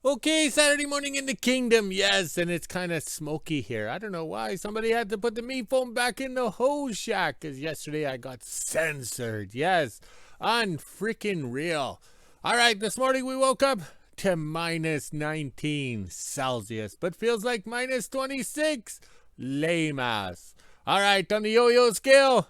Okay, Saturday morning in the kingdom. Yes, and it's kind of smoky here. I don't know why. Somebody had to put the meat phone back in the hose shack because yesterday I got censored. Yes, unfreaking real. All right, this morning we woke up to minus 19 Celsius, but feels like minus 26. Lame ass. All right, on the yo-yo scale,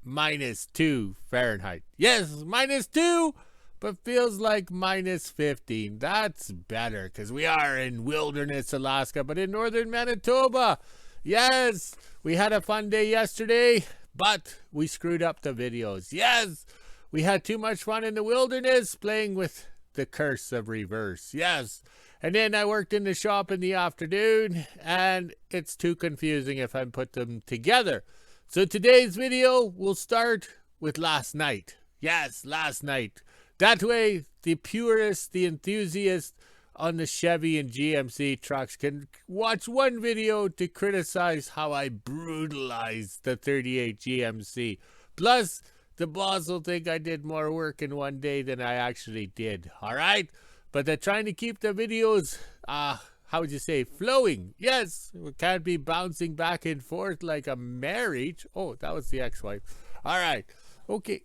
minus 2 Fahrenheit. Yes, minus 2, but feels like minus 15. That's better because we are in wilderness Alaska, but in northern Manitoba. Yes, we had a fun day yesterday, but we screwed up the videos. Yes, we had too much fun in the wilderness playing with the curse of reverse. Yes. And then I worked in the shop in the afternoon, and it's too confusing if I put them together. So today's video will start with last night. Yes, last night. That way, the purists, the enthusiasts on the Chevy and GMC trucks can watch one video to criticize how I brutalized the 38 GMC. Plus, the boss will think I did more work in one day than I actually did. All right? But they're trying to keep the videos, how would you say, flowing. Yes, we can't be bouncing back and forth like a marriage. Oh, that was the ex-wife. All right. Okay.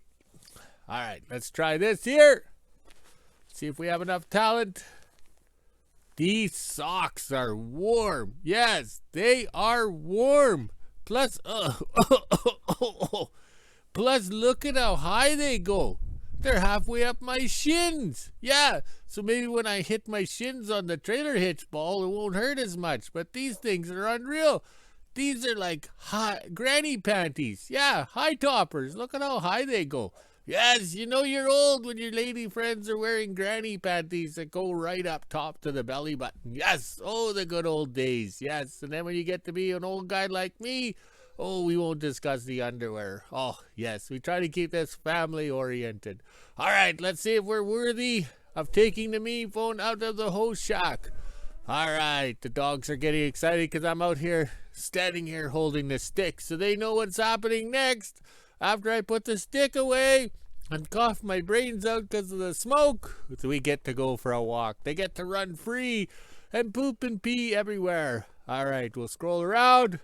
All right, let's try this here. See if we have enough talent. These socks are warm. Yes, they are warm. Plus, plus look at how high they go. They're halfway up my shins. Yeah, so maybe when I hit my shins on the trailer hitch ball, it won't hurt as much. But these things are unreal. These are like high granny panties. Yeah, high toppers. Look at how high they go. Yes, you know you're old when your lady friends are wearing granny panties that go right up top to the belly button. Yes, oh, the good old days. Yes, and then when you get to be an old guy like me, oh, we won't discuss the underwear. Oh, yes, we try to keep this family-oriented. All right, let's see if we're worthy of taking the me phone out of the hose shack. All right, the dogs are getting excited because I'm out here, standing here holding the stick, so they know what's happening next. After I put the stick away and cough my brains out because of the smoke, we get to go for a walk. They get to run free and poop and pee everywhere. All right, we'll scroll around.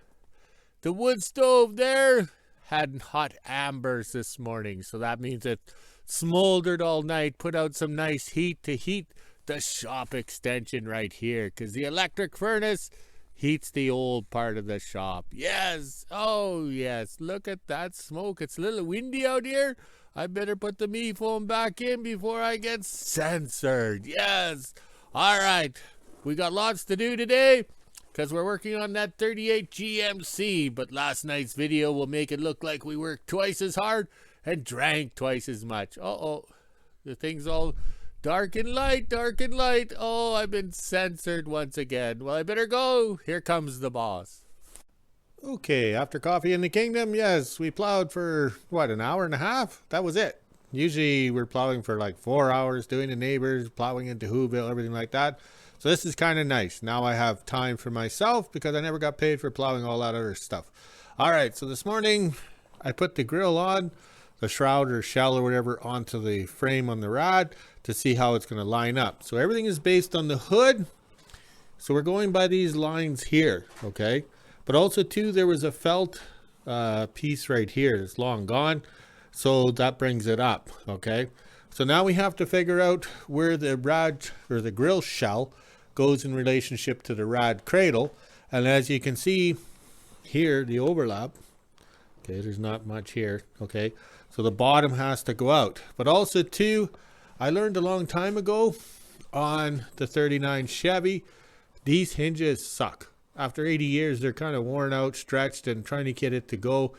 The wood stove there had hot embers this morning, so that means it smoldered all night, put out some nice heat to heat the shop extension right here, because the electric furnace heats the old part of the shop. Yes, oh yes, look at that smoke. It's a little windy out here. I better put the me phone back in before I get censored. Yes, all right, we got lots to do today because we're working on that 38 GMC, but last night's video will make it look like we worked twice as hard and drank twice as much. Uh-oh, the thing's all dark and light, dark and light. Oh, I've been censored once again. Well, I better go. Here comes the boss. Okay, after coffee in the kingdom, yes, we plowed for, what, an hour and a half? That was it. Usually we're plowing for like 4 hours, doing the neighbors, plowing into WHO-ville, everything like that. So this is kind of nice. Now I have time for myself because I never got paid for plowing all that other stuff. All right, so this morning I put the grill on, the shroud or shell or whatever, onto the frame on the rod to see how it's going to line up. So everything is based on the hood. So we're going by these lines here, okay? But also too, there was a felt piece right here. It's long gone. So that brings it up, okay? So now we have to figure out where the rod or the grill shell goes in relationship to the rod cradle. And as you can see here, the overlap, okay, there's not much here, okay? So the bottom has to go out. But also too, I learned a long time ago on the 39 Chevy, these hinges suck. After 80 years, they're kind of worn out, stretched, and trying to get it to go.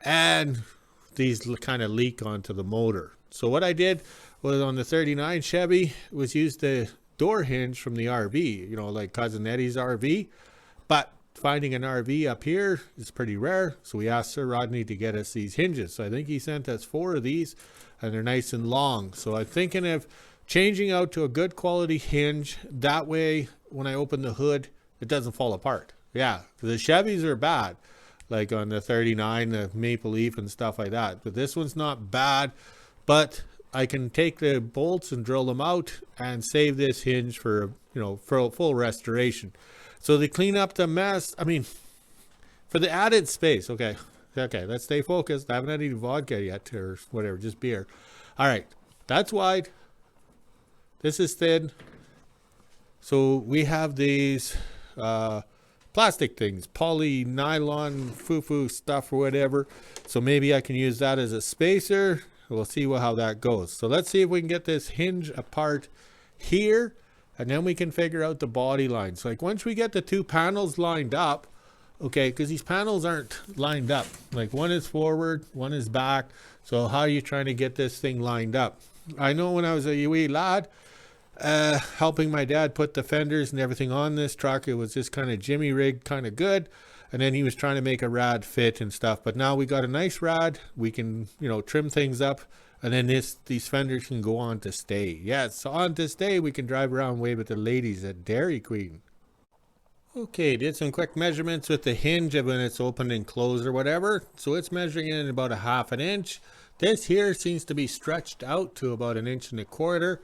And these kind of leak onto the motor. So what I did was on the 39 Chevy was use the door hinge from the RV, you know, like Cousin Eddie's RV. But finding an RV up here is pretty rare. So we asked Sir Rodney to get us these hinges. So I think he sent us 4 of these and they're nice and long. So I'm thinking of changing out to a good quality hinge. That way, when I open the hood, it doesn't fall apart. Yeah, the Chevys are bad. Like on the 39, the Maple Leaf and stuff like that. But this one's not bad. But I can take the bolts and drill them out and save this hinge for, for full restoration. So to clean up the mess, I mean, for the added space, okay, let's stay focused. I haven't had any vodka yet or whatever, just beer. All right, that's wide. This is thin. So we have these plastic things, poly nylon foo-foo stuff or whatever. So maybe I can use that as a spacer. We'll see how that goes. So let's see if we can get this hinge apart here, and then we can figure out the body lines. Like once we get the two panels lined up, okay, because these panels aren't lined up. Like one is forward, one is back. So how are you trying to get this thing lined up? I know when I was a wee lad, helping my dad put the fenders and everything on this truck, it was just kind of jimmy rigged, kind of good. And then he was trying to make a rad fit and stuff. But now we got a nice rad. We can, trim things up. And then these fenders can go on to stay. Yes, on to stay. We can drive around way with the ladies at Dairy Queen. Okay, did some quick measurements with the hinge of when it's opened and closed or whatever. So it's measuring in about 1/2 inch. This here seems to be stretched out to about 1.25 inches.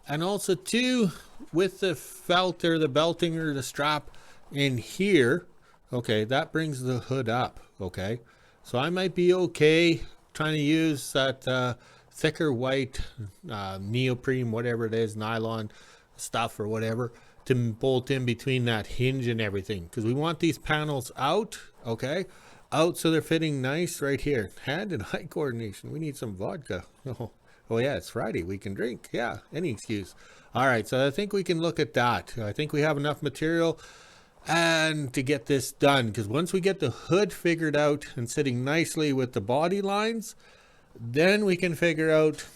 And also too, with the felt or the belting or the strap in here, okay, that brings the hood up, okay? So I might be okay trying to use that thicker white neoprene, whatever it is, nylon stuff or whatever, to bolt in between that hinge and everything. Because we want these panels out, okay? Out so they're fitting nice right here. Hand and eye coordination. We need some vodka. Oh yeah, it's Friday. We can drink. Yeah, any excuse. All right, so I think we can look at that. I think we have enough material and to get this done, because once we get the hood figured out and sitting nicely with the body lines, then we can figure out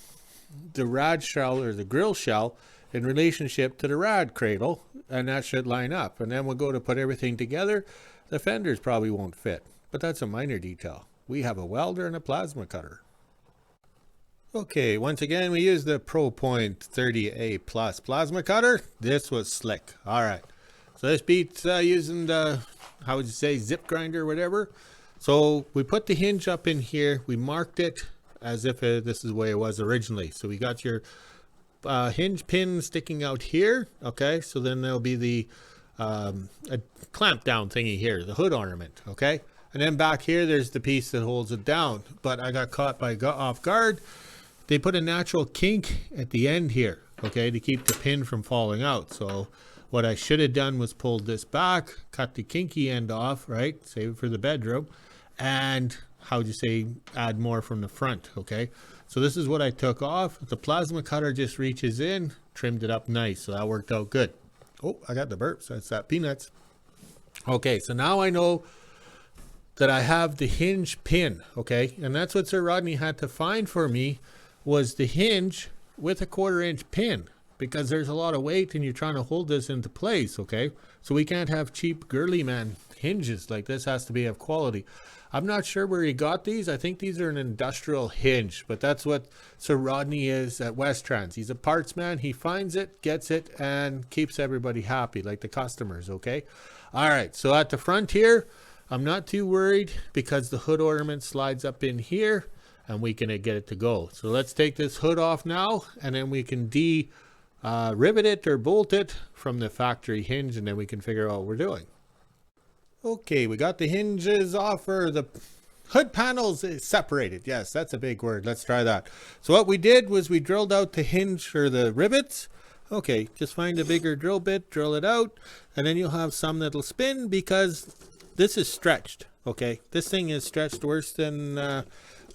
the rad shell or the grill shell in relationship to the rad cradle, and that should line up. And then we'll go to put everything together. The fenders probably won't fit, but that's a minor detail. We have a welder and a plasma cutter. Okay, once again, we use the ProPoint 30A Plus plasma cutter. This was slick. All right. So this beats using the, how would you say, zip grinder or whatever. So we put the hinge up in here. We marked it as if this is the way it was originally. So we got your hinge pin sticking out here. Okay, so then there'll be the a clamp down thingy here, the hood ornament. Okay, and then back here, there's the piece that holds it down. But I got caught off guard. They put a natural kink at the end here, okay, to keep the pin from falling out. So what I should have done was pulled this back, cut the kinky end off, right, save it for the bedroom, and how would you say, add more from the front, okay? So this is what I took off. The plasma cutter just reaches in, trimmed it up nice, so that worked out good. Oh, I got the burps. That's that peanuts. Okay, so now I know that I have the hinge pin, okay? And that's what Sir Rodney had to find for me, was the hinge with a 1/4 inch pin, because there's a lot of weight and you're trying to hold this into place, okay? So we can't have cheap girly man hinges. Like, this has to be of quality. I'm not sure where he got these. I think these are an industrial hinge, but that's what Sir Rodney is at West Trans. He's a parts man. He finds it, gets it, and keeps everybody happy, like the customers, okay? All right, so at the front here, I'm not too worried because the hood ornament slides up in here and we can get it to go. So let's take this hood off now, and then we can rivet it or bolt it from the factory hinge, and then we can figure out what we're doing. Okay, we got the hinges off, or the hood panels separated. Yes, that's a big word. Let's try that. So what we did was we drilled out the hinge or the rivets. Okay, just find a bigger drill bit, drill it out, and then you'll have some that'll spin because this is stretched. Okay, this thing is stretched worse than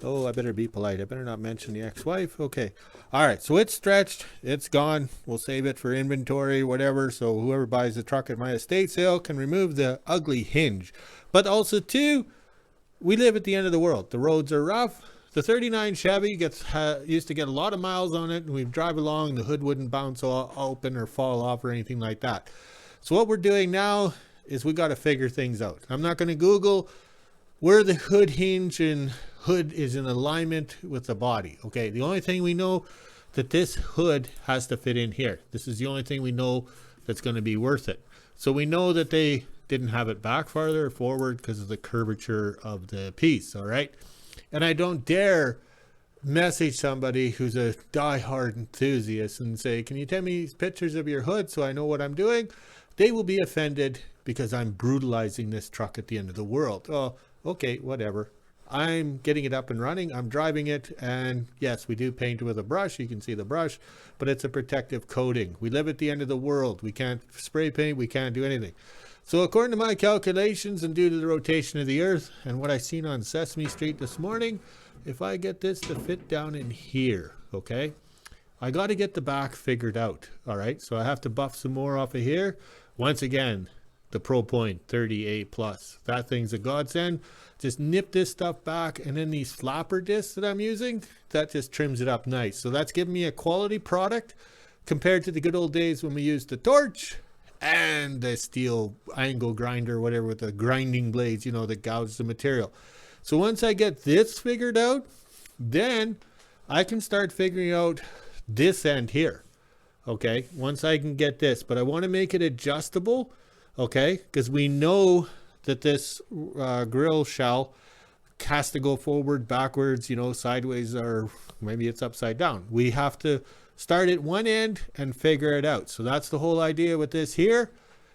oh, I better be polite. I better not mention the ex-wife. Okay. All right. So it's stretched. It's gone. We'll save it for inventory, whatever. So whoever buys the truck at my estate sale can remove the ugly hinge. But also, too, we live at the end of the world. The roads are rough. The 39 Chevy used to get a lot of miles on it. And we drive along, the hood wouldn't bounce open or fall off or anything like that. So what we're doing now is we got to figure things out. I'm not going to Google where the hood hinge and hood is in alignment with the body. Okay, the only thing we know that this hood has to fit in here. This is the only thing we know that's going to be worth it. So we know that they didn't have it back farther or forward because of the curvature of the piece. All right, and I don't dare message somebody who's a die-hard enthusiast and say, can you tell me pictures of your hood so I know what I'm doing? They will be offended because I'm brutalizing this truck at the end of the world. Oh, okay, whatever. I'm getting it up and running. I'm driving it. And yes, we do paint with a brush. You can see the brush, but it's a protective coating. We live at the end of the world. We can't spray paint. We can't do anything. So according to my calculations and due to the rotation of the earth and what I seen on Sesame Street this morning, if I get this to fit down in here, okay, I got to get the back figured out. All right. So I have to buff some more off of here. Once again, the Pro Point 38 plus. That thing's a godsend. Just nip this stuff back, and then these flapper discs that I'm using, that just trims it up nice. So that's giving me a quality product compared to the good old days when we used the torch and the steel angle grinder, whatever, with the grinding blades, you know, that gouge the material. So once I get this figured out, then I can start figuring out this end here. Okay, once I can get this, but I want to make it adjustable. Okay, because we know that this grill shell has to go forward, backwards, you know, sideways, or maybe it's upside down. We have to start at one end and figure it out. So that's the whole idea with this here.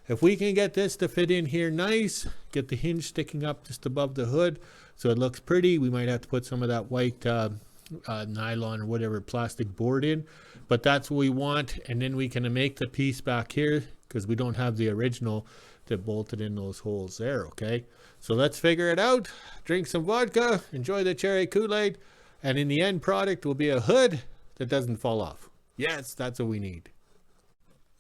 If we can get this to fit in here nice, get the hinge sticking up just above the hood so it looks pretty. We might have to put some of that white nylon or whatever plastic board in, but that's what we want. And then we can make the piece back here because we don't have the original that bolted in those holes there. Okay, so let's figure it out, drink some vodka, enjoy the cherry Kool-Aid, and in the end product will be a hood that doesn't fall off. Yes, that's what we need.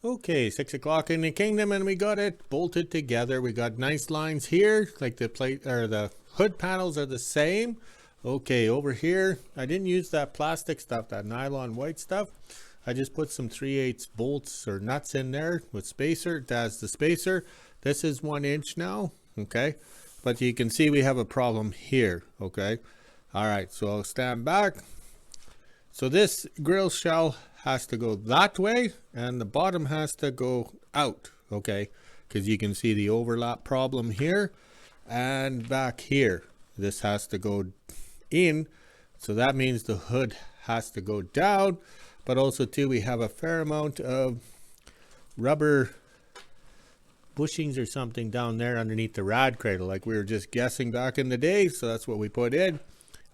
Okay, 6 o'clock in the kingdom, and we got it bolted together. We got nice lines here, like the plate or the hood panels are the same. Okay, over here I didn't use that plastic stuff, that nylon white stuff. I just put some 3/8 bolts or nuts in there with spacer. That's the spacer. This is 1 inch now, okay? But you can see we have a problem here, okay? All right, so I'll stand back. So this grill shell has to go that way, and the bottom has to go out, okay? Because you can see the overlap problem here and back here. This has to go in, so that means the hood has to go down. But also too, we have a fair amount of rubber bushings or something down there underneath the rad cradle, like we were just guessing back in the day. So that's what we put in.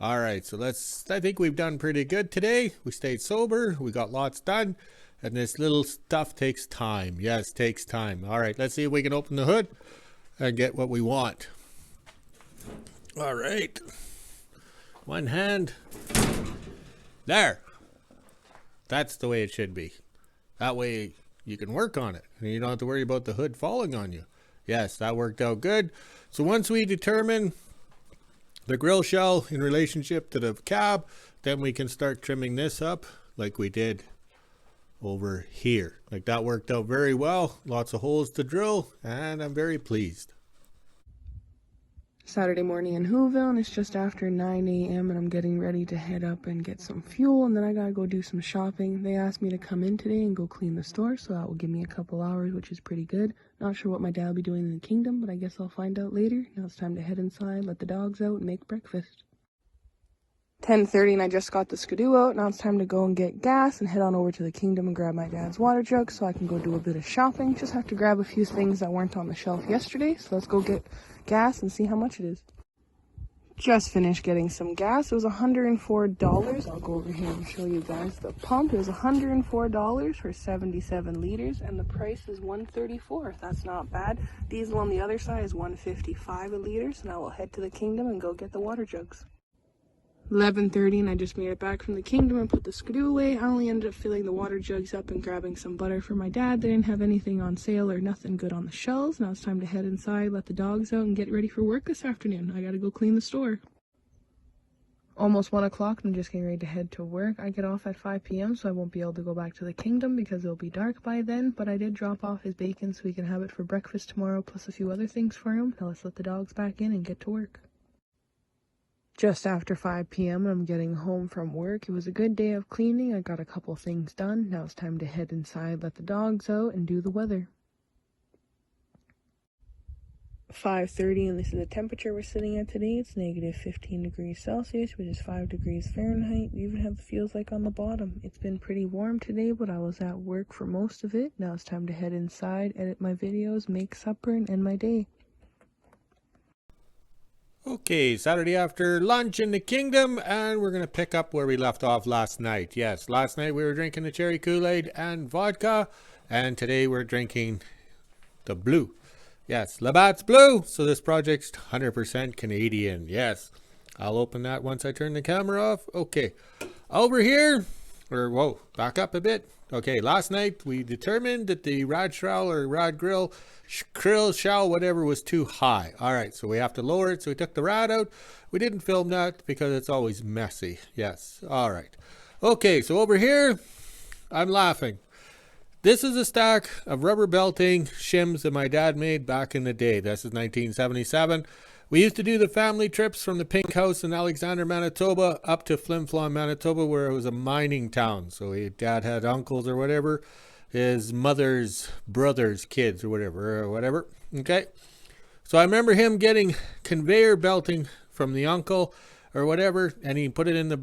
All right, so I think we've done pretty good today. We stayed sober, we got lots done, and this little stuff takes time. Yes, takes time. All right, let's see if we can open the hood and get what we want. All right, one hand there. That's the way it should be. That way you can work on it and you don't have to worry about the hood falling on you. Yes, that worked out good. So once we determine the grill shell in relationship to the cab, then we can start trimming this up like we did over here. Like that worked out very well. Lots of holes to drill, and I'm very pleased. Saturday morning in WHO-ville, and it's just after 9 a.m. and I'm getting ready to head up and get some fuel, and then I gotta go do some shopping. They asked me to come in today and go clean the store, so that will give me a couple hours, which is pretty good. Not sure what my dad will be doing in the kingdom, but I guess I'll find out later. Now it's time to head inside, let the dogs out, and make breakfast. 10:30 and I just got the skidoo out. Now it's time to go and get gas and head on over to the kingdom and grab my dad's water jug so I can go do a bit of shopping. Just have to grab a few things that weren't on the shelf yesterday, so let's go get gas and see how much it is. Just finished getting some gas. It was $104. I'll go over here and show you guys the pump. It was $104 for 77 liters, and the price is $134. That's not bad. Diesel on the other side is $155 a liter, so now we'll head to the kingdom and go get the water jugs. 11:30 and I just made it back from the kingdom and put the skidoo away. I only ended up filling the water jugs up and grabbing some butter for my dad. They didn't have anything on sale or nothing good on the shelves. Now it's time to head inside, let the dogs out, and get ready for work this afternoon. I gotta go clean the store. Almost 1 o'clock and I'm just getting ready to head to work. I get off at 5 p.m. so I won't be able to go back to the kingdom because it'll be dark by then, but I did drop off his bacon so we can have it for breakfast tomorrow, plus a few other things for him. Now let's let the dogs back in and get to work. Just after 5 p.m. I'm getting home from work. It was a good day of cleaning. I got a couple things done. Now it's time to head inside, let the dogs out, and do the weather. 5:30 and this is the temperature we're sitting at today. It's negative 15 degrees Celsius, which is 5 degrees Fahrenheit. We even have the feels like on the bottom. It's been pretty warm today, but I was at work for most of it. Now it's time to head inside, edit my videos, make supper, and end my day. Okay, Saturday after lunch in the kingdom, and we're going to pick up where we left off last night. Yes, last night we were drinking the cherry Kool-Aid and vodka, and today we're drinking the blue. Yes, Labatt's Blue. So this project's 100% Canadian. Yes, I'll open that once I turn the camera off. Okay, over here, whoa, back up a bit. Okay, last night we determined that the rad shell or rad grill, krill shell, whatever, was too high. All right, so we have to lower it. So we took the rad out. We didn't film that because it's always messy. Yes, all right. Okay, so over here, I'm laughing. This is a stack of rubber belting shims that my dad made back in the day. This is 1977. We used to do the family trips from the Pink House in Alexander, Manitoba, up to Flin Flon, Manitoba, where it was a mining town. So dad had uncles or whatever, his mother's brother's kids or whatever. Okay. So I remember him getting conveyor belting from the uncle or whatever, and he put it in the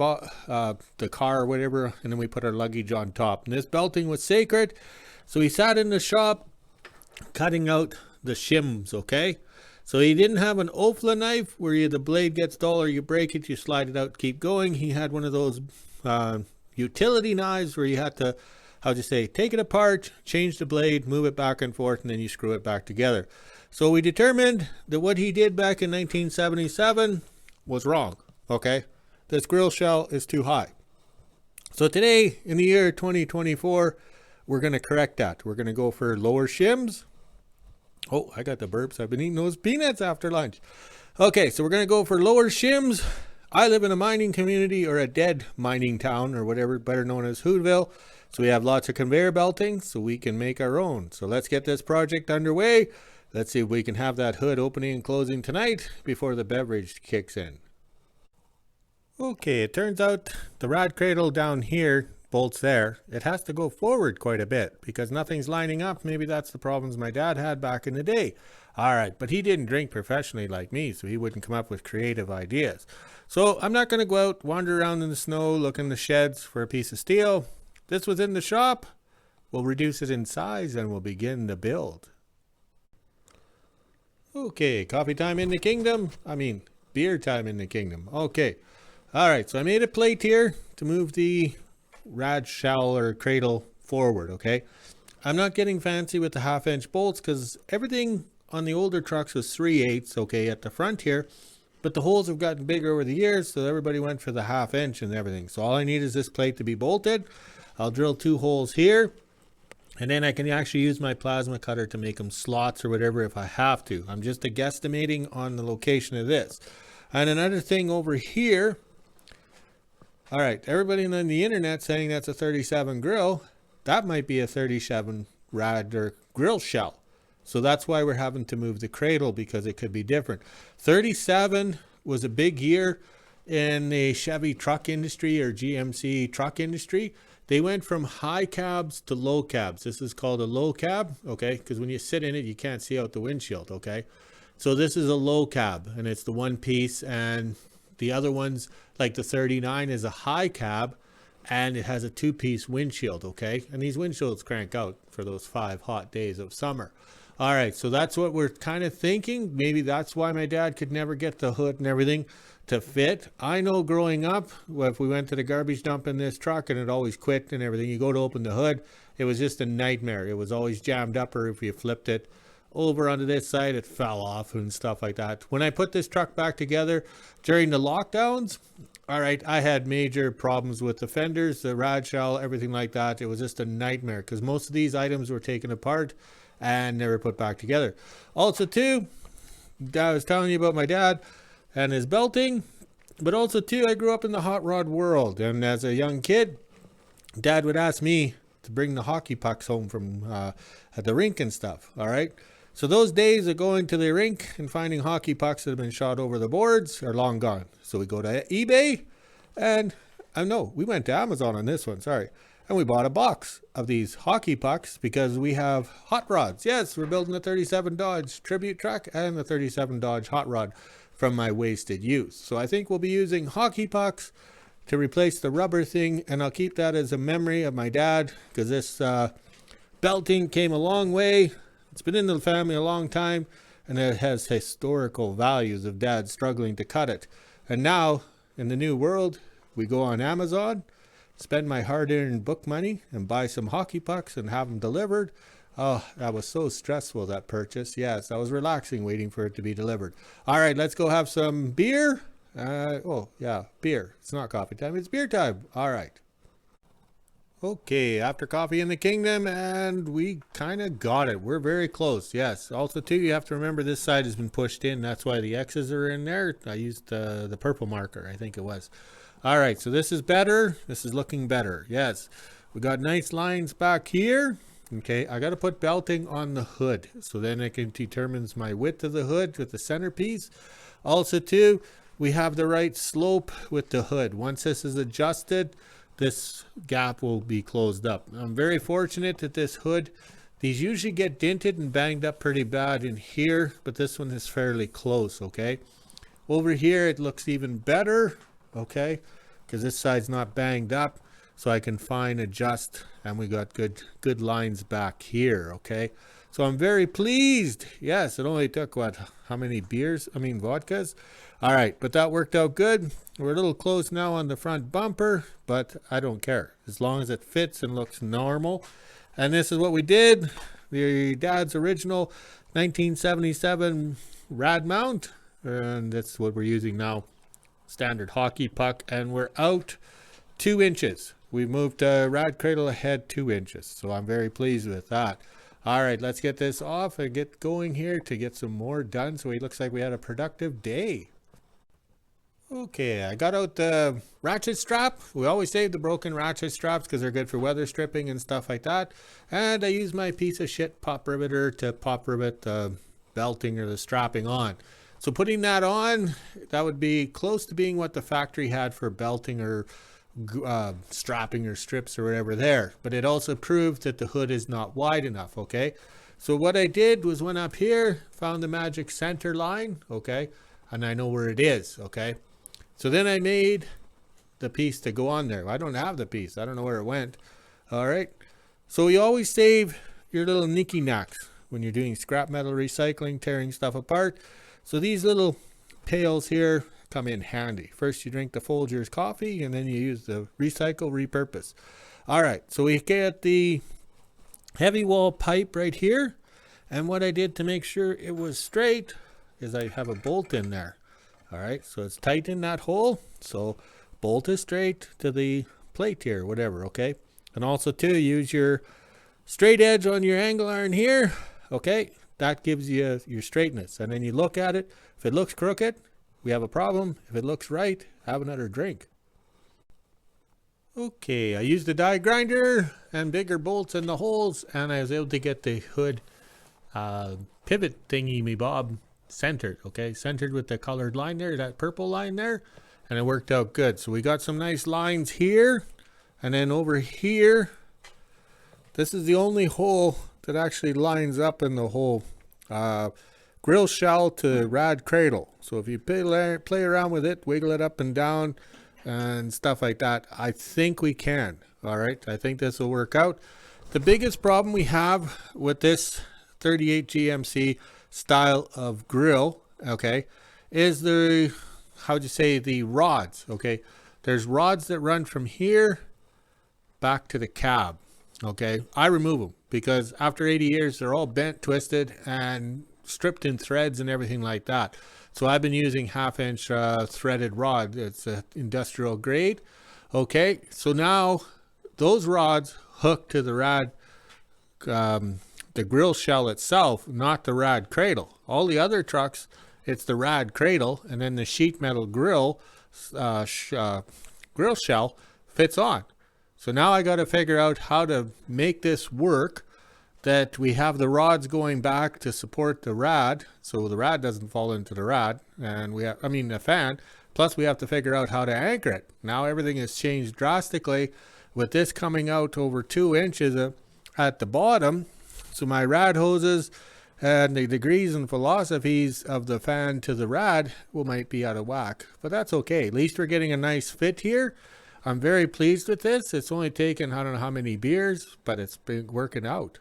car or whatever, and then we put our luggage on top. And this belting was sacred. So he sat in the shop cutting out the shims, okay? So he didn't have an Ofla knife where the blade gets dull or you break it, you slide it out, keep going. He had one of those utility knives where you had to, take it apart, change the blade, move it back and forth, and then you screw it back together. So we determined that what he did back in 1977 was wrong, okay? This grill shell is too high. So today, in the year 2024, we're going to correct that. We're going to go for lower shims. Oh, I got the burps. I've been eating those peanuts after lunch. Okay, so we're going to go for lower shims. I live in a mining community or a dead mining town or whatever, better known as WHO-ville. So we have lots of conveyor belting so we can make our own. So let's get this project underway. Let's see if we can have that hood opening and closing tonight before the beverage kicks in. Okay, it turns out the rad cradle down here, bolts there, it has to go forward quite a bit because nothing's lining up. Maybe that's the problems my dad had back in the day. All right, but he didn't drink professionally like me, so he wouldn't come up with creative ideas. So I'm not going to go out, wander around in the snow, look in the sheds for a piece of steel. This was in the shop. We'll reduce it in size and we'll begin the build. Okay, coffee time in the kingdom. Beer time in the kingdom. Okay. All right, so I made a plate here to move the rad shell or cradle forward, okay? I'm not getting fancy with the 1/2-inch bolts because everything on the older trucks was 3/8, okay, at the front here, but the holes have gotten bigger over the years, so everybody went for the 1/2-inch and everything. So all I need is this plate to be bolted. I'll drill 2 holes here, and then I can actually use my plasma cutter to make them slots or whatever if I have to. I'm just guesstimating on the location of this. And another thing over here, all right, everybody on the internet saying that's a 37 grill. That might be a 37 rad or grill shell. So that's why we're having to move the cradle because it could be different. 37 was a big year in the Chevy truck industry or GMC truck industry. They went from high cabs to low cabs. This is called a low cab, okay? Because when you sit in it, you can't see out the windshield, okay? So this is a low cab and it's the one piece, and the other ones, like the 39, is a high cab and it has a 2-piece windshield, okay? And these windshields crank out for those 5 hot days of summer. All right, so that's what we're kind of thinking. Maybe that's why my dad could never get the hood and everything to fit. I know growing up, if we went to the garbage dump in this truck and it always quit and everything, you go to open the hood, it was just a nightmare. It was always jammed up, or if you flipped it over onto this side, it fell off and stuff like that. When I put this truck back together during the lockdowns, all right, I had major problems with the fenders, the rad shell, everything like that. It was just a nightmare because most of these items were taken apart and never put back together. Also too, I was telling you about my dad and his belting, but also too, I grew up in the hot rod world, and as a young kid, Dad would ask me to bring the hockey pucks home from at the rink and stuff. All right, so those days of going to the rink and finding hockey pucks that have been shot over the boards are long gone. So we go to eBay, and we went to Amazon on this one, sorry, And we bought a box of these hockey pucks because we have hot rods. Yes, we're building the 37 Dodge Tribute truck and the 37 Dodge hot rod from my wasted youth. So I think we'll be using hockey pucks to replace the rubber thing, and I'll keep that as a memory of my dad, because this belting came a long way. It's been in the family a long time, and it has historical values of dad struggling to cut it. And now, in the new world, we go on Amazon, spend my hard-earned book money, and buy some hockey pucks and have them delivered. Oh, that was so stressful, that purchase. Yes, I was relaxing waiting for it to be delivered. All right, let's go have some beer. Oh, yeah, beer. It's not coffee time, it's beer time. All right. Okay, after coffee in the kingdom, and we kind of got it. We're very close, yes. Also, too, you have to remember this side has been pushed in. That's why the X's are in there. I used the purple marker, I think it was. All right, so this is better. This is looking better, yes. We got nice lines back here. Okay, I got to put belting on the hood, so then it determines my width of the hood with the centerpiece. Also, too, we have the right slope with the hood. Once this is adjusted, this gap will be closed up. I'm very fortunate that this hood, these usually get dented and banged up pretty bad in here, but this one is fairly close, okay? Over here, it looks even better, okay? Because this side's not banged up, so I can fine adjust, and we got good lines back here, okay? So I'm very pleased. Yes, it only took, what, how many vodkas? All right, but that worked out good. We're a little close now on the front bumper, but I don't care. As long as it fits and looks normal. And this is what we did. The dad's original 1977 rad mount. And that's what we're using now. Standard hockey puck. And we're out 2 inches. We moved rad cradle ahead 2 inches. So I'm very pleased with that. All right, let's get this off and get going here to get some more done. So it looks like we had a productive day. Okay, I got out the ratchet strap. We always save the broken ratchet straps because they're good for weather stripping and stuff like that. And I use my piece of shit pop riveter to pop rivet the belting or the strapping on. So putting that on, that would be close to being what the factory had for belting or strapping or strips or whatever there. But it also proved that the hood is not wide enough, okay? So what I did was went up here, found the magic center line, okay? And I know where it is, okay? So then I made the piece to go on there. I don't have the piece. I don't know where it went. All right. So you always save your little nicky knacks when you're doing scrap metal recycling, tearing stuff apart. So these little pails here come in handy. First you drink the Folgers coffee, and then you use the recycle, repurpose. All right. So we get the heavy wall pipe right here. And what I did to make sure it was straight is I have a bolt in there. All right, so it's tight in that hole, so bolt it straight to the plate here, whatever, okay? And also, too, use your straight edge on your angle iron here, okay? That gives you your straightness. And then you look at it. If it looks crooked, we have a problem. If it looks right, have another drink. Okay, I used the die grinder and bigger bolts in the holes, and I was able to get the hood pivot thingy me bob centered, okay? Centered with the colored line there, that purple line there, and it worked out good. So we got some nice lines here, and then over here, this is the only hole that actually lines up in the whole grill shell to rad cradle. So if you play around with it, wiggle it up and down and stuff like that, I think we can. All right, I think this will work out. The biggest problem we have with this 38 GMC style of grill, okay, is the, how'd you say, the rods, okay? There's rods that run from here back to the cab, okay? I remove them because after 80 years, they're all bent, twisted, and stripped in threads and everything like that. So I've been using 1/2-inch threaded rod. It's industrial grade, okay? So now those rods hook to the rad, the grill shell itself, not the rad cradle. All the other trucks, it's the rad cradle, and then the sheet metal grill shell fits on. So now I got to figure out how to make this work, that we have the rods going back to support the rad, so the rad doesn't fall into the rad, and we have, the fan. Plus we have to figure out how to anchor it. Now everything has changed drastically with this coming out over 2 inches at the bottom, so my rad hoses and the degrees and philosophies of the fan to the rad might be out of whack. But that's okay. At least we're getting a nice fit here. I'm very pleased with this. It's only taken I don't know how many beers, but it's been working out.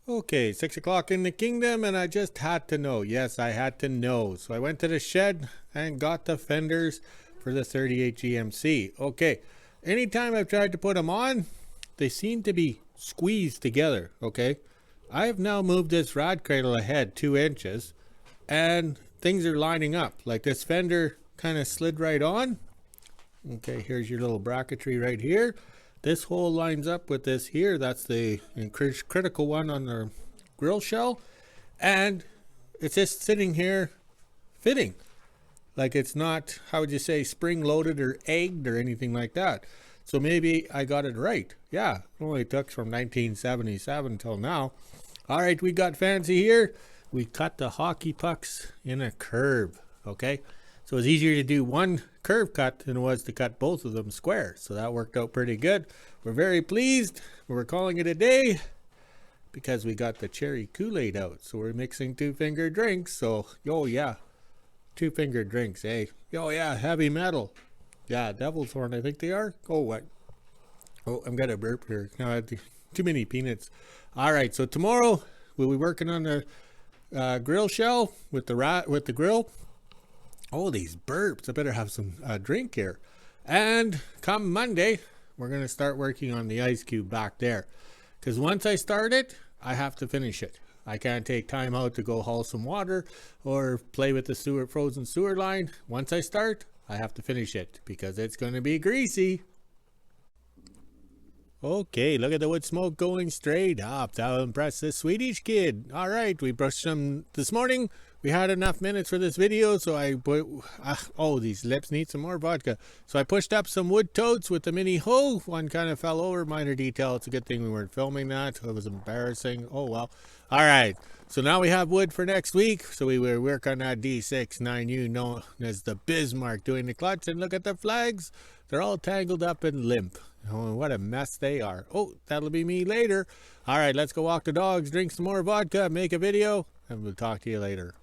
Okay, 6 o'clock in the kingdom, and I just had to know. Yes, I had to know. So I went to the shed and got the fenders for the 38 GMC. Okay, anytime I've tried to put them on, they seem to be squeezed together. Okay, I have now moved this rad cradle ahead 2 inches, and things are lining up. Like this fender kind of slid right on. Okay, here's your little bracketry right here. This hole lines up with this here. That's the critical one on the grill shell. And it's just sitting here fitting. Like it's not, how would you say, spring loaded or egged or anything like that. So maybe I got it right. Yeah, it only took from 1977 till now. All right, we got fancy here. We cut the hockey pucks in a curve, okay? So it's easier to do one curve cut than it was to cut both of them square. So that worked out pretty good. We're very pleased. We're calling it a day because we got the cherry Kool-Aid out. So we're mixing 2-finger drinks. So, oh yeah, 2-finger drinks, eh? Oh yeah, heavy metal. Yeah, Devil's Horn, I think they are. Oh, what? Oh, I'm gonna burp here. No, I had too many peanuts. All right, so tomorrow we'll be working on the grill shell with the grill. Oh, these burps. I better have some drink here. And come Monday, we're going to start working on the ice cube back there. Because once I start it, I have to finish it. I can't take time out to go haul some water or play with the frozen sewer line. Once I start, I have to finish it because it's going to be greasy. Okay, look at the wood smoke going straight up. That'll impress this Swedish kid. All right, we brushed them this morning. We had enough minutes for this video, so I put, oh, these lips need some more vodka. So I pushed up some wood totes with the mini hoe. One kind of fell over, minor detail. It's a good thing we weren't filming that. It was embarrassing. Oh, well. All right, so now we have wood for next week. So we will work on that D6 9U known as the Bismarck doing the clutch. And look at the flags. They're all tangled up and limp. Oh, what a mess they are. Oh, that'll be me later. All right, let's go walk the dogs, drink some more vodka, make a video, and we'll talk to you later.